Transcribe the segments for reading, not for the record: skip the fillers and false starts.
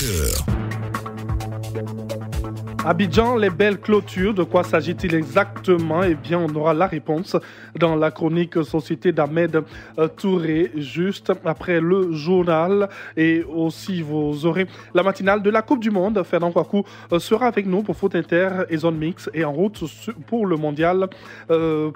17h. Abidjan, les belles clôtures, de quoi s'agit-il exactement? Eh bien, on aura la réponse dans la chronique Société d'Ahmed Touré, juste après le journal. Et aussi, vous aurez la matinale de la Coupe du Monde. Fernand Kouakou sera avec nous pour Foot Inter et Zone Mix et en route pour le mondial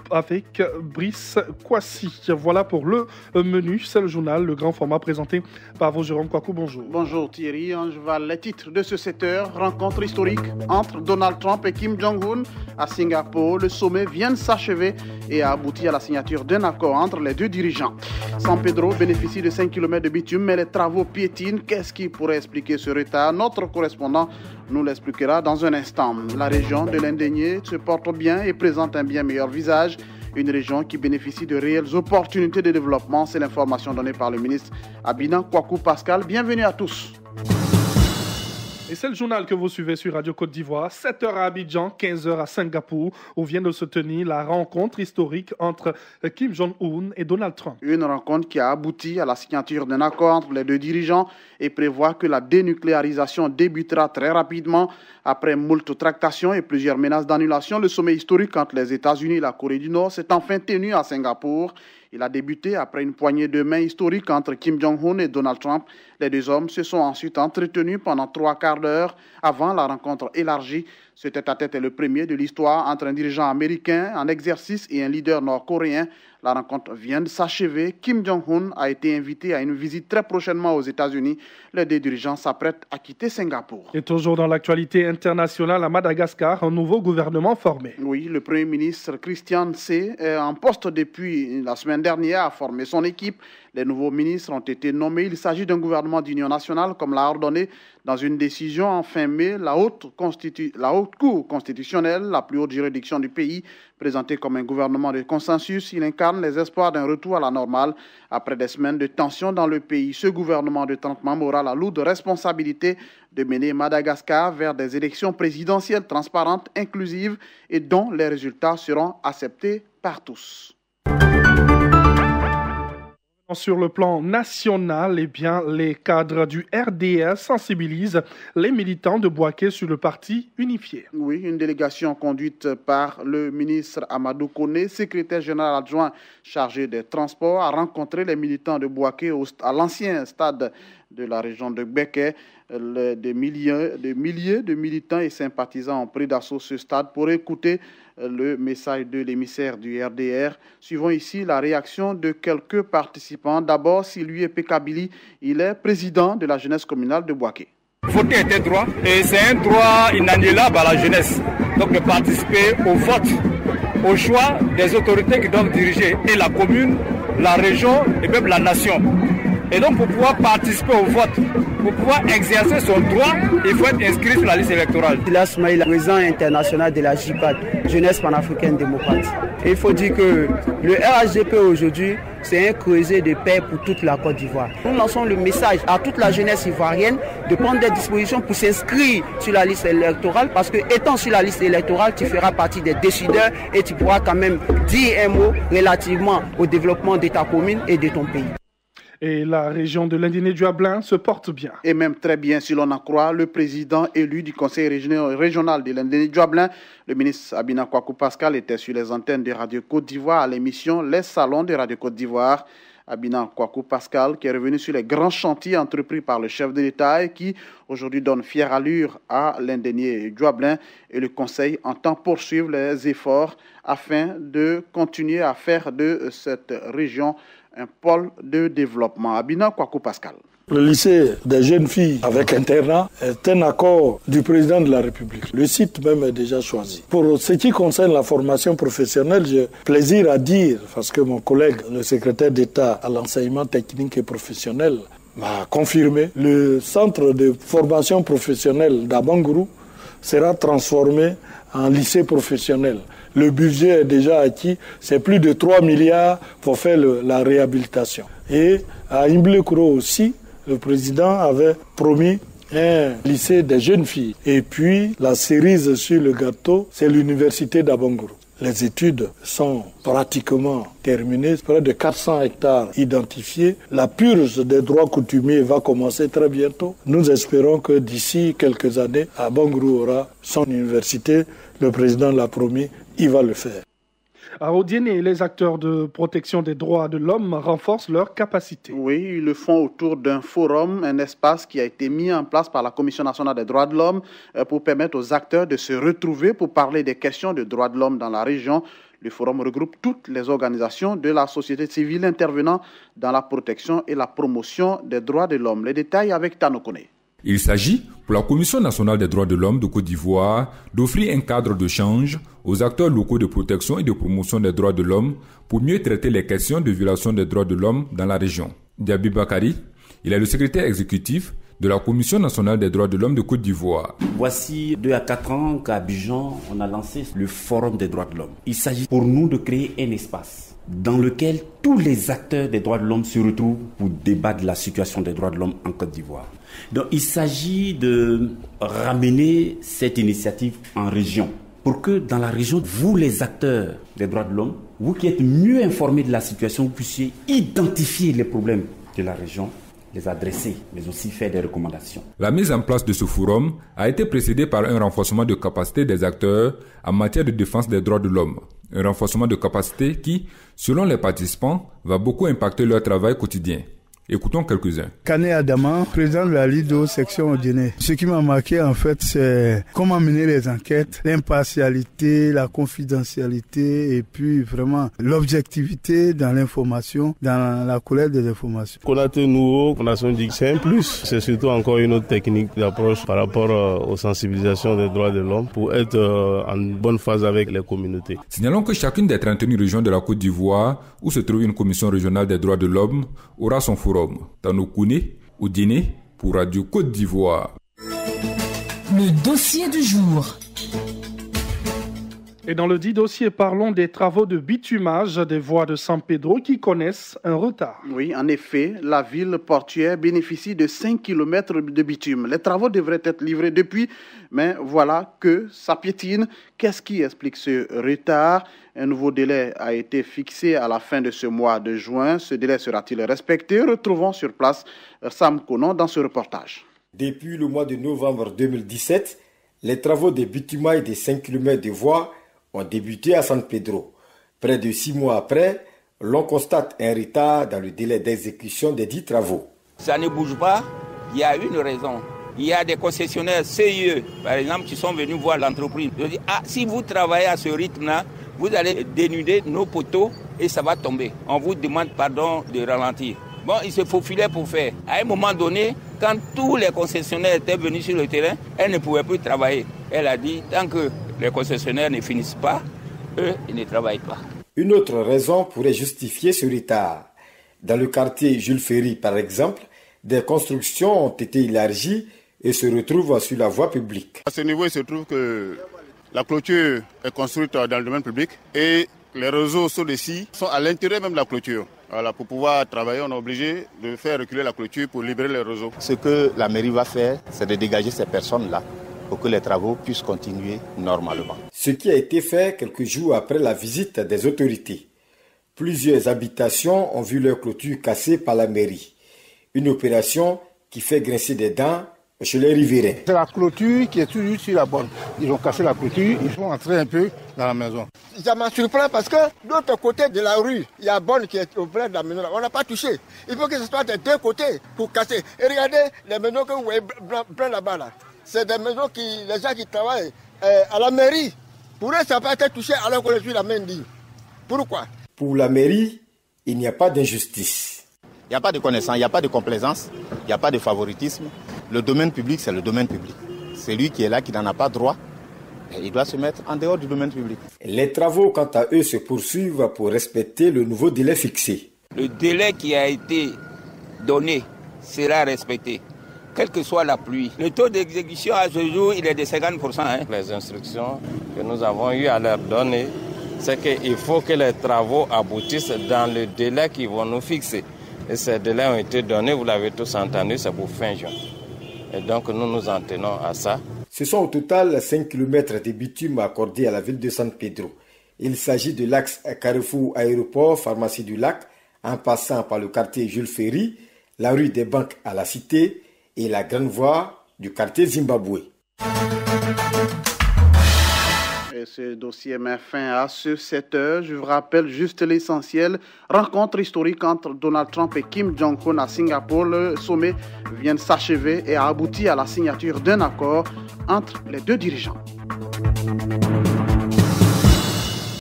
avec Brice Kwasi. Voilà pour le menu. C'est le journal, le grand format présenté par vous, Jérôme Kouakou. Bonjour. Bonjour Thierry. Je vois les titres de ce 7h. Rencontre historique entre Donald Trump et Kim Jong-un à Singapour. Le sommet vient de s'achever et a abouti à la signature d'un accord entre les deux dirigeants. San Pedro bénéficie de 5 km de bitume, mais les travaux piétinent. Qu'est-ce qui pourrait expliquer ce retard? Notre correspondant nous l'expliquera dans un instant. La région de l'Indénié se porte bien et présente un bien meilleur visage. Une région qui bénéficie de réelles opportunités de développement. C'est l'information donnée par le ministre Abina Kouakou Pascal. Bienvenue à tous. Et c'est le journal que vous suivez sur Radio Côte d'Ivoire, 7h à Abidjan, 15h à Singapour, où vient de se tenir la rencontre historique entre Kim Jong-un et Donald Trump. Une rencontre qui a abouti à la signature d'un accord entre les deux dirigeants et prévoit que la dénucléarisation débutera très rapidement. Après moult tractations et plusieurs menaces d'annulation, le sommet historique entre les États-Unis et la Corée du Nord s'est enfin tenu à Singapour. Il a débuté après une poignée de main historique entre Kim Jong-un et Donald Trump. Les deux hommes se sont ensuite entretenus pendant 3 quarts d'heure avant la rencontre élargie. Ce tête-à-tête est le premier de l'histoire entre un dirigeant américain en exercice et un leader nord-coréen. La rencontre vient de s'achever. Kim Jong-un a été invité à une visite très prochainement aux États-Unis. Les deux dirigeants s'apprêtent à quitter Singapour. Et toujours dans l'actualité internationale, à Madagascar, un nouveau gouvernement formé. Oui, le Premier ministre Christian C. est en poste depuis la semaine dernière, a formé son équipe. Les nouveaux ministres ont été nommés. Il s'agit d'un gouvernement d'union nationale, comme l'a ordonné dans une décision en fin mai la haute Cour constitutionnelle, la plus haute juridiction du pays, présenté comme un gouvernement de consensus. Il incarne les espoirs d'un retour à la normale après des semaines de tension dans le pays. Ce gouvernement de 30 membres aura la lourde responsabilité de mener Madagascar vers des élections présidentielles transparentes, inclusives et dont les résultats seront acceptés par tous. Sur le plan national, les cadres du RDS sensibilisent les militants de Bouaké sur le parti unifié. Oui, une délégation conduite par le ministre Amadou Koné, secrétaire général adjoint chargé des transports, a rencontré les militants de Bouaké à l'ancien stade de la région de Béké. Des milliers de militants et sympathisants ont pris d'assaut ce stade pour écouter le message de l'émissaire du RDR. Suivons ici la réaction de quelques participants. D'abord, Sylvie Pekabili, il est président de la jeunesse communale de Bouaké. Voter est un droit et c'est un droit inaliénable à la jeunesse. Donc de participer au vote, au choix des autorités qui doivent diriger et la commune, la région et même la nation. Et donc pour pouvoir participer au vote, pour pouvoir exercer son droit, il faut être inscrit sur la liste électorale. Silas Maïla, président international de la JIPAD, Jeunesse panafricaine démocrate. Et il faut dire que le RHDP aujourd'hui, c'est un creuset de paix pour toute la Côte d'Ivoire. Nous lançons le message à toute la jeunesse ivoirienne de prendre des dispositions pour s'inscrire sur la liste électorale parce que étant sur la liste électorale, tu feras partie des décideurs et tu pourras quand même dire un mot relativement au développement de ta commune et de ton pays. Et la région de l'Indénié-du-Ablin se porte bien. Et même très bien, si l'on en croit le président élu du conseil régional de l'Indénié-du-Ablin, le ministre Abina Kouakou Pascal, était sur les antennes de Radio Côte d'Ivoire à l'émission Les Salons de Radio Côte d'Ivoire. Abina Kouakou Pascal, qui est revenu sur les grands chantiers entrepris par le chef de l'État et qui aujourd'hui donne fière allure à l'Indénié-du-Ablin. Et le conseil entend poursuivre les efforts afin de continuer à faire de cette région un pôle de développement. Abina Kouakou Pascal. Le lycée des jeunes filles avec internat est un accord du président de la République. Le site même est déjà choisi. Pour ce qui concerne la formation professionnelle, j'ai plaisir à dire, parce que mon collègue, le secrétaire d'État à l'enseignement technique et professionnel, m'a confirmé, le centre de formation professionnelle d'Abangourou sera transformé en lycée professionnel. Le budget est déjà acquis, c'est plus de 3 milliards pour faire la réhabilitation. Et à Imblekuro aussi, le président avait promis un lycée des jeunes filles. Et puis, la cerise sur le gâteau, c'est l'université d'Abangourou. Les études sont pratiquement terminées, près de 400 hectares identifiés. La purge des droits coutumiers va commencer très bientôt. Nous espérons que d'ici quelques années, Abangrou aura son université. Le président l'a promis, il va le faire. À Odiéné, les acteurs de protection des droits de l'homme renforcent leurs capacités. Oui, ils le font autour d'un forum, un espace qui a été mis en place par la Commission nationale des droits de l'homme pour permettre aux acteurs de se retrouver pour parler des questions de droits de l'homme dans la région. Le forum regroupe toutes les organisations de la société civile intervenant dans la protection et la promotion des droits de l'homme. Les détails avec Tano Kone. Il s'agit, pour la Commission nationale des droits de l'homme de Côte d'Ivoire, d'offrir un cadre d'échange aux acteurs locaux de protection et de promotion des droits de l'homme pour mieux traiter les questions de violation des droits de l'homme dans la région. Diaby Bakari, il est le secrétaire exécutif de la Commission nationale des droits de l'homme de Côte d'Ivoire. Voici 2 à 4 ans qu'à Abidjan, on a lancé le Forum des droits de l'homme. Il s'agit pour nous de créer un espace dans lequel tous les acteurs des droits de l'homme se retrouvent pour débattre de la situation des droits de l'homme en Côte d'Ivoire. Donc il s'agit de ramener cette initiative en région pour que dans la région, vous les acteurs des droits de l'homme, vous qui êtes mieux informés de la situation, vous puissiez identifier les problèmes de la région, les adresser, mais aussi faire des recommandations. La mise en place de ce forum a été précédée par un renforcement de capacité des acteurs en matière de défense des droits de l'homme. Un renforcement de capacité qui, selon les participants, va beaucoup impacter leur travail quotidien. Écoutons quelques-uns. Kane Adama, président de la LIDO section Odiéné. Ce qui m'a marqué en fait, c'est comment mener les enquêtes, l'impartialité, la confidentialité et puis vraiment l'objectivité dans l'information, dans la collecte des informations. Konaté Nouveau, Fondation DIC, c'est un plus. C'est surtout encore une autre technique d'approche par rapport aux sensibilisations des droits de l'homme pour être en bonne phase avec les communautés. Signalons que chacune des 31 régions de la Côte d'Ivoire, où se trouve une commission régionale des droits de l'homme, aura son forum. Tano Kone, Odiéné, pour Radio Côte d'Ivoire. Le dossier du jour. Et dans le dit dossier, parlons des travaux de bitumage des voies de San Pedro qui connaissent un retard. Oui, en effet, la ville portuaire bénéficie de 5 km de bitume. Les travaux devraient être livrés depuis, mais voilà que ça piétine. Qu'est-ce qui explique ce retard ? Un nouveau délai a été fixé à la fin de ce mois de juin. Ce délai sera-t-il respecté ? Retrouvons sur place Sam Konon dans ce reportage. Depuis le mois de novembre 2017, les travaux de bitumage des 5 km de voies ont débuté à San Pedro. Près de 6 mois après, l'on constate un retard dans le délai d'exécution des 10 travaux. Ça ne bouge pas, il y a une raison. Il y a des concessionnaires CIE, par exemple, qui sont venus voir l'entreprise. Ils disent, si vous travaillez à ce rythme-là, vous allez dénuder nos poteaux et ça va tomber. On vous demande pardon de ralentir. Bon, il se faufilait pour faire. À un moment donné, quand tous les concessionnaires étaient venus sur le terrain, elle ne pouvait plus travailler. Elle a dit, tant que les concessionnaires ne finissent pas, eux, ils ne travaillent pas. Une autre raison pourrait justifier ce retard. Dans le quartier Jules Ferry, par exemple, des constructions ont été élargies et se retrouvent sur la voie publique. À ce niveau, il se trouve que la clôture est construite dans le domaine public et les réseaux SODECI sont à l'intérieur même de la clôture. Voilà, pour pouvoir travailler, on est obligé de faire reculer la clôture pour libérer les réseaux. Ce que la mairie va faire, c'est de dégager ces personnes-là pour que les travaux puissent continuer normalement. Ce qui a été fait quelques jours après la visite des autorités. Plusieurs habitations ont vu leur clôture cassée par la mairie. Une opération qui fait grincer des dents chez les riverains. C'est la clôture qui est toujours sur la borne. Ils ont cassé la clôture, ils sont entrés un peu dans la maison. Ça m'a surpris parce que de l'autre côté de la rue, il y a la borne qui est au plein de la maison. On n'a pas touché. Il faut que ce soit des deux côtés pour casser. Et regardez les maisons que vous voyez plein là-bas. Là. C'est des maisons qui, les gens qui travaillent à la mairie. Pour eux, ça n'a pas été touché alors qu'on est sur la main dit. Pourquoi ? Pour la mairie, il n'y a pas d'injustice. Il n'y a pas de connaissance, il n'y a pas de complaisance, il n'y a pas de favoritisme. Le domaine public, c'est le domaine public. Celui qui est là, qui n'en a pas droit, il doit se mettre en dehors du domaine public. Les travaux, quant à eux, se poursuivent pour respecter le nouveau délai fixé. Le délai qui a été donné sera respecté, quelle que soit la pluie. Le taux d'exécution à ce jour, il est de 50%. Les instructions que nous avons eu à leur donner, c'est qu'il faut que les travaux aboutissent dans le délai qu'ils vont nous fixer. Et ces délais ont été donnés, vous l'avez tous entendu, c'est pour fin juin. Et donc nous nous en tenons à ça. Ce sont au total 5 km de bitume accordés à la ville de San Pedro. Il s'agit de l'axe Carrefour Aéroport, Pharmacie du Lac, en passant par le quartier Jules Ferry, la rue des Banques à la Cité et la grande voie du quartier Zimbabwe. Et ce dossier met fin à ce 7h. Je vous rappelle juste l'essentiel. Rencontre historique entre Donald Trump et Kim Jong-un à Singapour. Le sommet vient de s'achever et a abouti à la signature d'un accord entre les deux dirigeants.